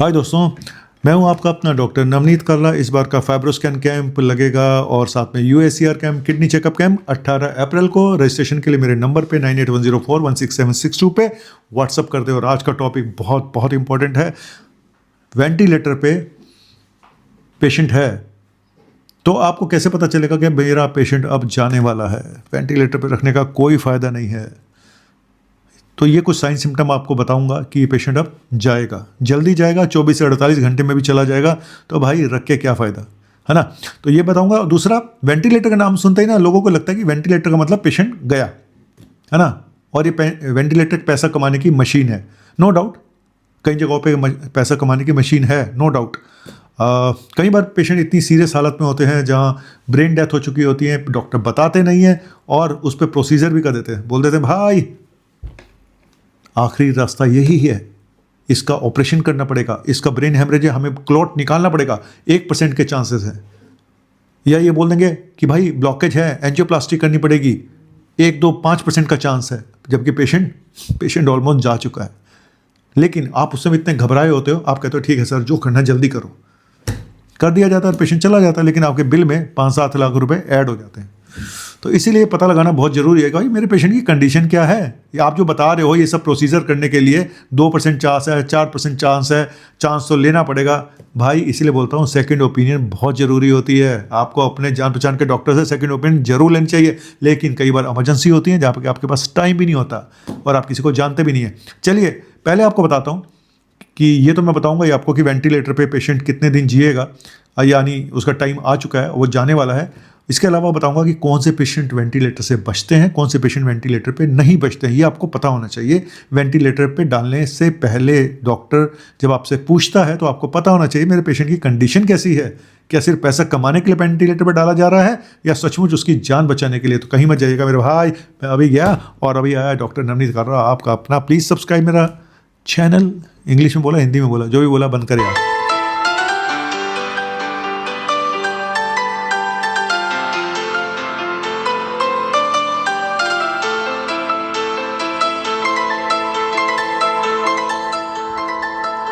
हाय दोस्तों, मैं हूं आपका अपना डॉक्टर नवनीत कल्ला। इस बार का फाइब्रोस्कैन कैंप लगेगा और साथ में यूएसीआर कैंप, किडनी चेकअप कैंप 18 अप्रैल को। रजिस्ट्रेशन के लिए मेरे नंबर पे 9810416762 पे व्हाट्सअप कर दे। और आज का टॉपिक बहुत बहुत इंपॉर्टेंट है। वेंटिलेटर पे पेशेंट है तो आपको कैसे पता चलेगा कि मेरा पेशेंट अब जाने वाला है? वेंटिलेटर पे रखने का कोई फ़ायदा नहीं है। तो ये कुछ साइन सिम्टम आपको बताऊंगा कि ये पेशेंट अब जाएगा, जल्दी जाएगा, 24 से 48 घंटे में भी चला जाएगा। तो भाई रख के क्या फ़ायदा, है ना? तो ये बताऊंगा। दूसरा, वेंटिलेटर का नाम सुनते ही ना लोगों को लगता है कि वेंटिलेटर का मतलब पेशेंट गया, है ना? और ये वेंटिलेटर पैसा कमाने की मशीन है। नो डाउट, कई जगहों पे पैसा कमाने की मशीन है, नो डाउट। कई बार पेशेंट इतनी सीरियस हालत में होते हैं जहाँ ब्रेन डेथ हो चुकी होती है, डॉक्टर बताते नहीं हैं और उस पर प्रोसीजर भी कर देते हैं। बोल देते हैं भाई आखिरी रास्ता यही है, इसका ऑपरेशन करना पड़ेगा, इसका ब्रेन हेमरेज है, हमें क्लॉट निकालना पड़ेगा, 1% के चांसेस हैं। या ये बोल देंगे कि भाई ब्लॉकेज है, एंजियोप्लास्टी करनी पड़ेगी, 1-2-5% का चांस है, जबकि पेशेंट ऑलमोस्ट जा चुका है। लेकिन आप उस समय इतने घबराए होते हो, आप कहते हो ठीक है सर, जो करना जल्दी करो, कर दिया जाता है और पेशेंट चला जाता है। लेकिन आपके बिल में 5-7 लाख रुपए ऐड हो जाते हैं। तो इसीलिए पता लगाना बहुत ज़रूरी है कि भाई मेरे पेशेंट की कंडीशन क्या है। ये आप जो बता रहे हो ये सब प्रोसीजर करने के लिए 2% चांस है, 4% चांस है, चांस तो लेना पड़ेगा भाई। इसीलिए बोलता हूँ सेकंड ओपिनियन बहुत ज़रूरी होती है। आपको अपने जान पहचान के डॉक्टर से सेकंड ओपिनियन जरूर लेनी चाहिए। लेकिन कई बार इमरजेंसी होती है जहाँ पर आपके पास टाइम भी नहीं होता और आप किसी को जानते भी नहीं है। चलिए पहले आपको बताता हूँ कि ये तो मैं बताऊंगा ये आपको कि वेंटिलेटर पे पेशेंट कितने दिन जिएगा, यानी उसका टाइम आ चुका है, वो जाने वाला है। इसके अलावा बताऊंगा कि कौन से पेशेंट वेंटिलेटर से बचते हैं, कौन से पेशेंट वेंटिलेटर पे नहीं बचते हैं। ये आपको पता होना चाहिए। वेंटिलेटर पे डालने से पहले डॉक्टर जब आपसे पूछता है तो आपको पता होना चाहिए मेरे पेशेंट की कंडीशन कैसी है। क्या सिर्फ पैसा कमाने के लिए वेंटिलेटर पर डाला जा रहा है या सचमुच उसकी जान बचाने के लिए? तो कहीं मत जाइएगा मेरे भाई। मैं अभी गया और अभी आया डॉक्टर नवनीत कल्ला आपका अपना। प्लीज़ सब्सक्राइब मेरा चैनल। इंग्लिश में बोला, हिंदी में बोला, जो भी बोला बंद करें आप।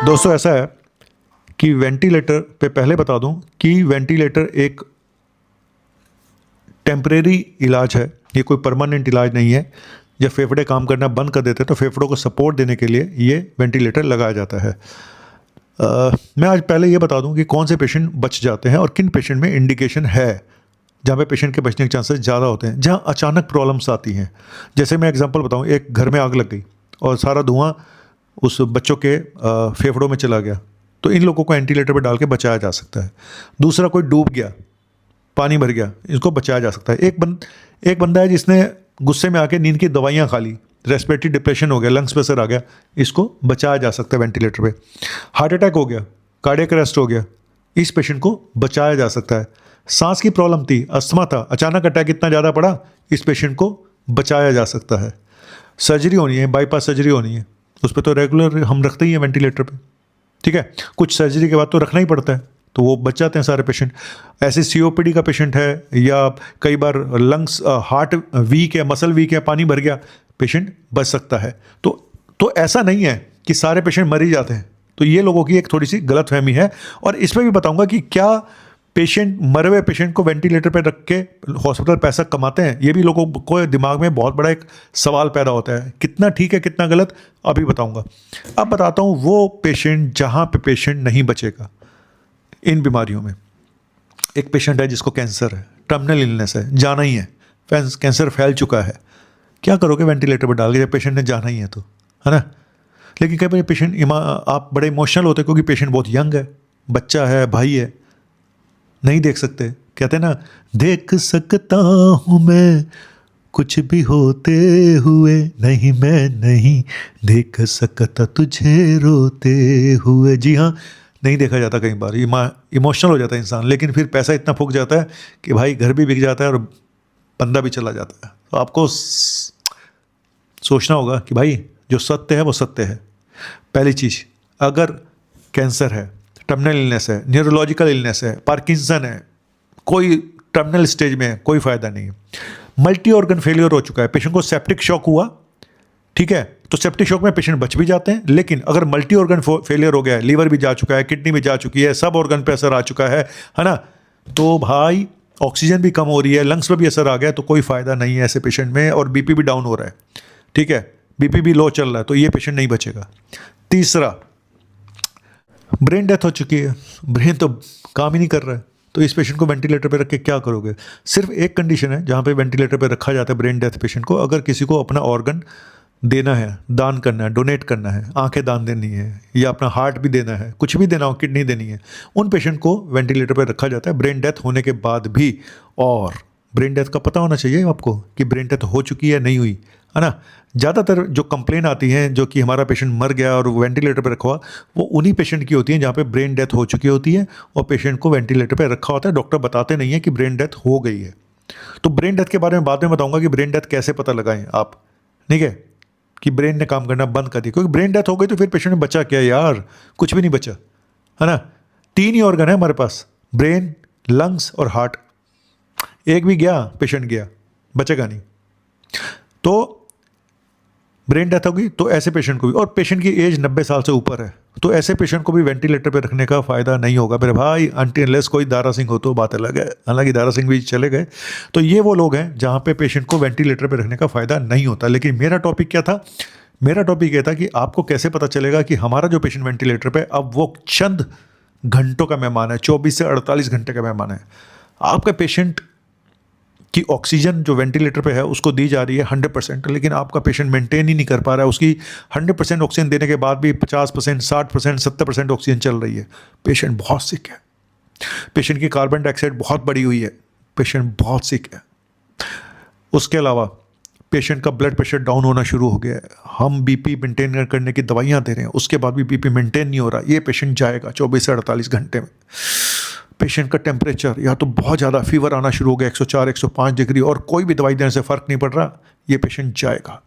दोस्तों ऐसा है कि वेंटिलेटर पे पहले बता दूं कि वेंटिलेटर एक टेम्परेरी इलाज है, ये कोई परमानेंट इलाज नहीं है। जब फेफड़े काम करना बंद कर देते हैं तो फेफड़ों को सपोर्ट देने के लिए ये वेंटिलेटर लगाया जाता है। मैं आज पहले ये बता दूं कि कौन से पेशेंट बच जाते हैं और किन पेशेंट में इंडिकेशन है जहाँ पे पेशेंट के बचने के चांसेस ज़्यादा होते हैं, जहाँ अचानक प्रॉब्लम्स आती हैं। जैसे मैं एग्जांपल बताऊं, एक घर में आग लग गई और सारा धुआं उस बच्चों के फेफड़ों में चला गया, तो इन लोगों को वेंटिलेटर पर डाल के बचाया जा सकता है। दूसरा, कोई डूब गया, पानी भर गया, इसको बचाया जा सकता है। एक बंदा है जिसने गुस्से में आके नींद की दवाइयाँ खा ली, रेस्पिरेटरी डिप्रेशन हो गया, लंग्स प्रेशर आ गया, इसको बचाया जा सकता है वेंटिलेटर पे। हार्ट अटैक हो गया, कार्डियक अरेस्ट हो गया, इस पेशेंट को बचाया जा सकता है। सांस की प्रॉब्लम थी, अस्थमा था, अचानक अटैक इतना ज़्यादा पड़ा, इस पेशेंट को बचाया जा सकता है। सर्जरी होनी है, बाईपास सर्जरी होनी है, उस पर तो रेगुलर हम रखते ही हैं वेंटिलेटर पे, ठीक है। कुछ सर्जरी के बाद तो रखना ही पड़ता है, तो वो बच जाते हैं सारे पेशेंट। ऐसे सीओपीडी का पेशेंट है या कई बार लंग्स हार्ट वीक है, मसल वीक है, पानी भर गया, पेशेंट बच सकता है। तो ऐसा नहीं है कि सारे पेशेंट मर ही जाते हैं। तो ये लोगों की एक थोड़ी सी गलतफहमी है। और इसमें भी बताऊंगा कि क्या पेशेंट, मरे हुए पेशेंट को वेंटिलेटर पर रख के हॉस्पिटल पैसा कमाते हैं? ये भी लोगों को दिमाग में बहुत बड़ा एक सवाल पैदा होता है। कितना ठीक है, कितना गलत, अभी बताऊंगा। अब बताता हूँ वो पेशेंट जहाँ पे पेशेंट नहीं बचेगा इन बीमारियों में। एक पेशेंट है जिसको कैंसर है, टर्मिनल इलनेस है, जाना ही है, कैंसर फैल चुका है। क्या करोगे वेंटिलेटर पर डाल के जब पेशेंट ने जाना ही है तो, है ना? लेकिन कई बार पेशेंट, आप बड़े इमोशनल होते क्योंकि पेशेंट बहुत यंग है, बच्चा है, भाई है, नहीं देख सकते। कहते हैं ना, देख सकता हूँ मैं कुछ भी होते हुए, नहीं मैं नहीं देख सकता तुझे रोते हुए। जी हाँ, नहीं देखा जाता। कई बार इमोशनल हो जाता है इंसान, लेकिन फिर पैसा इतना फूक जाता है कि भाई घर भी बिक जाता है और बंदा भी चला जाता है। तो आपको सोचना होगा कि भाई जो सत्य है वो सत्य है। पहली चीज़, अगर कैंसर है, टर्मिनल इलनेस है, न्यूरोलॉजिकल इलनेस है, पार्किंसन है, कोई टर्मिनल स्टेज में है, कोई फ़ायदा नहीं है। मल्टी ऑर्गन फेलियर हो चुका है, पेशेंट को सेप्टिक शॉक हुआ, ठीक है, तो सेप्टिक शॉक में पेशेंट बच भी जाते हैं। लेकिन अगर मल्टी ऑर्गन फेलियर हो गया है, लीवर भी जा चुका है, किडनी भी जा चुकी है, सब ऑर्गन पे असर आ चुका है ना, तो भाई ऑक्सीजन भी कम हो रही है, लंग्स पर भी असर आ गया, तो कोई फ़ायदा नहीं है ऐसे पेशेंट में, और बीपी भी डाउन हो रहा है, ठीक है, बीपी भी लो चल रहा है, तो ये पेशेंट नहीं बचेगा। तीसरा, ब्रेन डेथ हो चुकी है, ब्रेन तो काम ही नहीं कर रहा है, तो इस पेशेंट को वेंटिलेटर पे रख के क्या करोगे? सिर्फ एक कंडीशन है जहाँ पे वेंटिलेटर पे रखा जाता है ब्रेन डेथ पेशेंट को, अगर किसी को अपना ऑर्गन देना है, दान करना है, डोनेट करना है, आंखें दान देनी है, या अपना हार्ट भी देना है, कुछ भी देना हो, किडनी देनी है, उन पेशेंट को वेंटिलेटर पे रखा जाता है ब्रेन डेथ होने के बाद भी। और ब्रेन डेथ का पता होना चाहिए आपको कि ब्रेन डेथ हो चुकी है नहीं हुई, है ना। ज़्यादातर जो कंप्लेन आती हैं जो कि हमारा पेशेंट मर गया और वेंटिलेटर पे रखा हुआ, वो उन्हीं पेशेंट की होती हैं जहाँ पे ब्रेन डेथ हो चुकी होती है और पेशेंट को वेंटिलेटर पे रखा होता है, डॉक्टर बताते नहीं है कि ब्रेन डेथ हो गई है। तो ब्रेन डेथ के बारे में बाद में बताऊंगा कि ब्रेन डेथ कैसे पता लगाएं आप, ठीक है, कि ब्रेन ने काम करना बंद कर दिया, क्योंकि ब्रेन डेथ हो गई तो फिर पेशेंट में बचा क्या यार, कुछ भी नहीं बचा, है ना। 3 ही ऑर्गन है हमारे पास, ब्रेन, लंग्स और हार्ट, एक भी गया पेशेंट गया, बचेगा नहीं। तो ब्रेन डेथ होगी तो ऐसे पेशेंट को भी, और पेशेंट की एज 90 साल से ऊपर है, तो ऐसे पेशेंट को भी वेंटिलेटर पे रखने का फ़ायदा नहीं होगा मेरे भाई, अनटिल कोई दारा सिंह हो तो बात अलग है, हालांकि दारा सिंह भी चले गए। तो ये वो लोग हैं जहाँ पे पेशेंट को वेंटिलेटर पे रखने का फ़ायदा नहीं होता। लेकिन मेरा टॉपिक क्या था? मेरा टॉपिक ये था कि आपको कैसे पता चलेगा कि हमारा जो पेशेंट वेंटिलेटर पे, अब वो चंद घंटों का मेहमान है, 24 से 48 घंटे का मेहमान है। आपका पेशेंट कि ऑक्सीजन जो वेंटिलेटर पे है उसको दी जा रही है 100%, लेकिन आपका पेशेंट मेंटेन ही नहीं कर पा रहा है, उसकी 100% ऑक्सीजन देने के बाद भी 50%, 60%, 70% ऑक्सीजन चल रही है, पेशेंट बहुत सिक है, पेशेंट की कार्बन डाइऑक्साइड बहुत बढ़ी हुई है, पेशेंट बहुत सिक है। उसके अलावा पेशेंट का ब्लड प्रेशर डाउन होना शुरू हो गया है, हम बीपी मेंटेन करने की दवाइयाँ दे रहे हैं, उसके बाद भी बीपी मेंटेन नहीं हो रहा, ये पेशेंट जाएगा 24 से 48 घंटे में। पेशेंट का टेम्परेचर या तो बहुत ज़्यादा फीवर आना शुरू हो गया 104, 105 डिग्री, और कोई भी दवाई देने से फ़र्क नहीं पड़ रहा, ये पेशेंट जाएगा।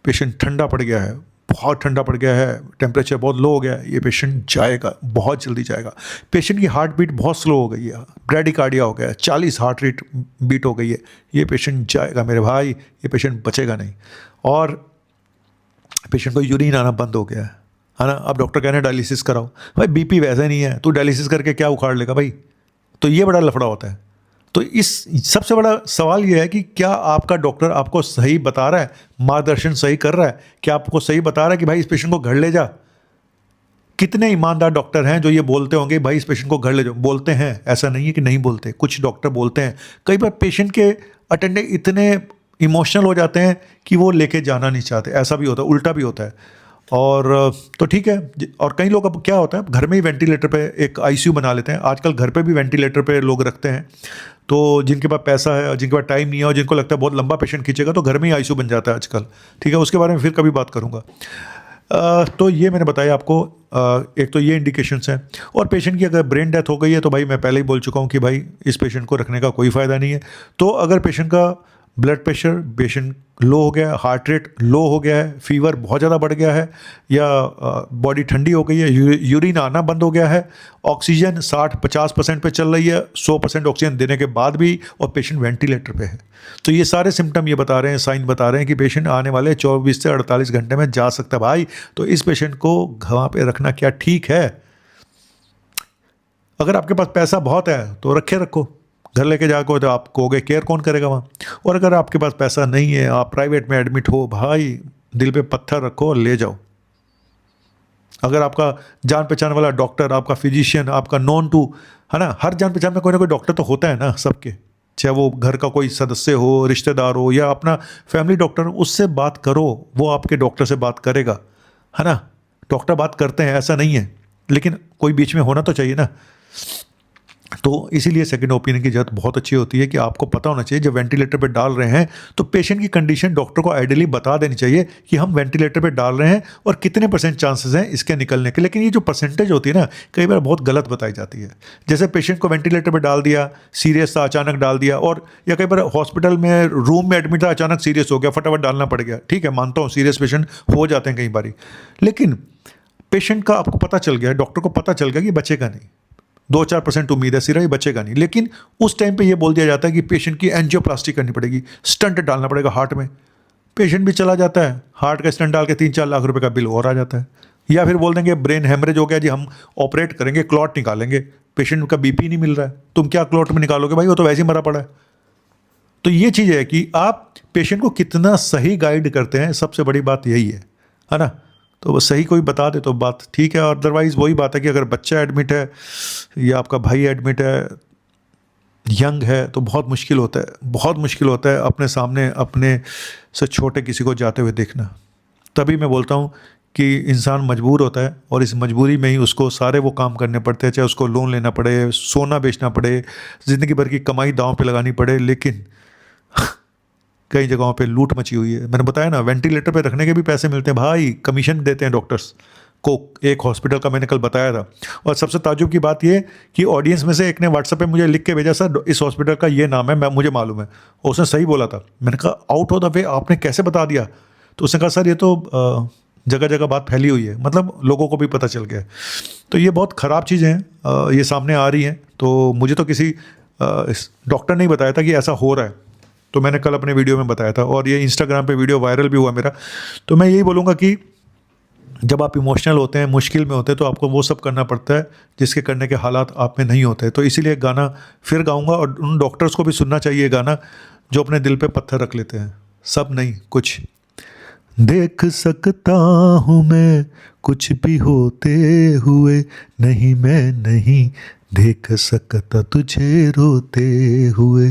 पेशेंट ठंडा पड़ गया है, बहुत ठंडा पड़ गया है, टेम्परेचर बहुत लो हो गया है, ये पेशेंट जाएगा, बहुत जल्दी जाएगा। पेशेंट की हार्ट बीट बहुत स्लो हो गई है, ब्रैडिकार्डिया हो गया है, 40 हार्ट रेट बीट हो गई है, ये पेशेंट जाएगा मेरे भाई, ये पेशेंट बचेगा नहीं। और पेशेंट को यूरिन आना बंद हो गया है ना। अब डॉक्टर कह रहे हैं डायलिसिस कराओ, भाई बीपी वैसे नहीं है, तू डायलिसिस करके क्या उखाड़ लेगा भाई, तो ये बड़ा लफड़ा होता है। तो इस सबसे बड़ा सवाल ये है कि क्या आपका डॉक्टर आपको सही बता रहा है, मार्गदर्शन सही कर रहा है, क्या आपको सही बता रहा है कि भाई इस पेशेंट को घर ले जा। कितने ईमानदार डॉक्टर हैं जो ये बोलते होंगे भाई इस पेशेंट को घर ले जाओ, बोलते हैं, ऐसा नहीं है कि नहीं बोलते, कुछ डॉक्टर बोलते हैं। कई बार पेशेंट के अटेंडेंट इतने इमोशनल हो जाते हैं कि वो लेके जाना नहीं चाहते, ऐसा भी होता है, उल्टा भी होता है। और तो ठीक है। और कई लोग अब क्या होता है, घर में ही वेंटिलेटर पे एक आईसीयू बना लेते हैं, आजकल घर पे भी वेंटिलेटर पे लोग रखते हैं। तो जिनके पास पैसा है और जिनके पास टाइम नहीं है और जिनको लगता है बहुत लंबा पेशेंट खींचेगा, तो घर में ही आईसीयू बन जाता है आजकल, ठीक है, उसके बारे में फिर कभी बात करूँगा। तो ये मैंने बताया आपको, एक तो ये इंडिकेशंस हैं। और पेशेंट की अगर ब्रेन डेथ हो गई है तो भाई मैं पहले ही बोल चुका हूँ कि भाई इस पेशेंट को रखने का कोई फ़ायदा नहीं है। तो अगर पेशेंट का ब्लड प्रेशर पेशेंट लो हो गया है, हार्ट रेट लो हो गया है, फीवर बहुत ज़्यादा बढ़ गया है, या बॉडी ठंडी हो गई है, यूरिन आना बंद हो गया है, ऑक्सीजन 60-50% पे चल रही है 100% ऑक्सीजन देने के बाद भी, और पेशेंट वेंटिलेटर पे है, तो ये सारे सिम्टम ये बता रहे हैं, साइन बता रहे हैं कि पेशेंट आने वाले 24 से 48 घंटे में जा सकता है भाई। तो इस पेशेंट को वहाँ पे रखना क्या ठीक है? अगर आपके पास पैसा बहुत है तो रखो, घर लेके जाकर तो आप कहोगे केयर कौन करेगा वहाँ। और अगर आपके पास पैसा नहीं है, आप प्राइवेट में एडमिट हो, भाई दिल पे पत्थर रखो और ले जाओ। अगर आपका जान पहचान वाला डॉक्टर, आपका फिजिशियन, आपका नॉन टू, है ना, हर जान पहचान में कोई ना कोई डॉक्टर तो होता है ना सबके, चाहे वो घर का कोई सदस्य हो, रिश्तेदार हो, या अपना फैमिली डॉक्टर, उससे बात करो, वो आपके डॉक्टर से बात करेगा, है ना। डॉक्टर बात करते हैं, ऐसा नहीं है, लेकिन कोई बीच में होना तो चाहिए ना। तो इसीलिए सेकंड ओपिनियन की ज़रूरत बहुत अच्छी होती है कि आपको पता होना चाहिए, जब वेंटिलेटर पे डाल रहे हैं तो पेशेंट की कंडीशन डॉक्टर को आइडियली बता देनी चाहिए कि हम वेंटिलेटर पे डाल रहे हैं और कितने % चांसेस हैं इसके निकलने के। लेकिन ये जो परसेंटेज होती है ना, कई बार बहुत गलत बताई जाती है। जैसे पेशेंट को वेंटिलेटर पर डाल दिया, सीरियस था, अचानक डाल दिया, और या कई बार हॉस्पिटल में रूम में एडमिट था, अचानक सीरियस हो गया, फटाफट डालना पड़ गया। ठीक है, मानता हूँ सीरियस पेशेंट हो जाते हैं कई बार, लेकिन पेशेंट का आपको पता चल गया, डॉक्टर को पता चल गया कि बचेगा नहीं, 2-4% उम्मीद है, सिरा ही बचेगा नहीं, लेकिन उस टाइम पे ये बोल दिया जाता है कि पेशेंट की एंजियोप्लास्टी करनी पड़ेगी, स्टंट डालना पड़ेगा हार्ट में। पेशेंट भी चला जाता है, हार्ट का स्टेंट डाल के 3-4 लाख रुपए का बिल और आ जाता है। या फिर बोल देंगे ब्रेन हेमरेज हो गया जी, हम ऑपरेट करेंगे, क्लॉट निकालेंगे, पेशेंट का बीपी नहीं मिल रहा है, तुम क्या क्लॉट में निकालोगे भाई, वो तो वैसे ही मरा पड़ा है। तो ये चीज़ है कि आप पेशेंट को कितना सही गाइड करते हैं, सबसे बड़ी बात यही है ना। तो वो सही कोई बता दे तो बात ठीक है, अदरवाइज़ वही बात है कि अगर बच्चा एडमिट है या आपका भाई एडमिट है, यंग है, तो बहुत मुश्किल होता है, बहुत मुश्किल होता है अपने सामने अपने से छोटे किसी को जाते हुए देखना। तभी मैं बोलता हूँ कि इंसान मजबूर होता है और इस मजबूरी में ही उसको सारे वो काम करने पड़ते हैं, चाहे उसको लोन लेना पड़े, सोना बेचना पड़े, ज़िंदगी भर की कमाई दांव पे लगानी पड़े। लेकिन कई जगहों पे लूट मची हुई है। मैंने बताया ना, वेंटिलेटर पे रखने के भी पैसे मिलते हैं भाई, कमीशन देते हैं डॉक्टर्स को। एक हॉस्पिटल का मैंने कल बताया था। और सबसे ताज्जुब की बात ये कि ऑडियंस में से एक ने व्हाट्सएप पे मुझे लिख के भेजा, सर इस हॉस्पिटल का ये नाम है, मुझे मालूम है। और उसने सही बोला था। मैंने कहा आउट ऑफ द वे आपने कैसे बता दिया? तो उसने कहा सर ये तो जगह जगह बात फैली हुई है, मतलब लोगों को भी पता चल गया है। तो ये बहुत ख़राब चीज़ें हैं, ये सामने आ रही हैं। तो मुझे तो किसी डॉक्टर ने ही बताया था कि ऐसा हो रहा है, तो मैंने कल अपने वीडियो में बताया था और ये इंस्टाग्राम पे वीडियो वायरल भी हुआ मेरा। तो मैं यही बोलूँगा कि जब आप इमोशनल होते हैं, मुश्किल में होते हैं, तो आपको वो सब करना पड़ता है जिसके करने के हालात आप में नहीं होते। तो इसीलिए गाना फिर गाऊंगा और उन डॉक्टर्स को भी सुनना चाहिए गाना जो अपने दिल पे पत्थर रख लेते हैं। सब नहीं, कुछ। देख सकता हूँ मैं कुछ भी होते हुए, नहीं मैं नहीं देख सकता तुझे रोते हुए,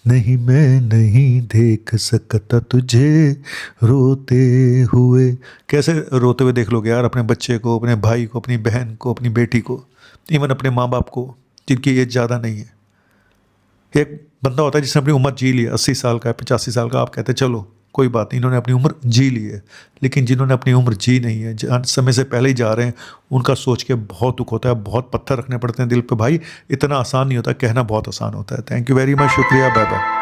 नहीं मैं नहीं देख सकता तुझे रोते हुए। कैसे रोते हुए देख लोगे यार अपने बच्चे को, अपने भाई को, अपनी बहन को, अपनी बेटी को, इवन अपने माँ बाप को जिनकी एज ज़्यादा नहीं है। एक बंदा होता है जिसने अपनी उम्र जी ली है, 80 साल का है, 85 साल का, आप कहते हैं चलो कोई बात नहीं, इन्होंने अपनी उम्र जी ली है। लेकिन जिन्होंने अपनी उम्र जी नहीं है, समय से पहले ही जा रहे हैं, उनका सोच के बहुत दुख होता है, बहुत पत्थर रखने पड़ते हैं दिल पे भाई। इतना आसान नहीं होता, कहना बहुत आसान होता है। थैंक यू वेरी मच, शुक्रिया, बाय बाय।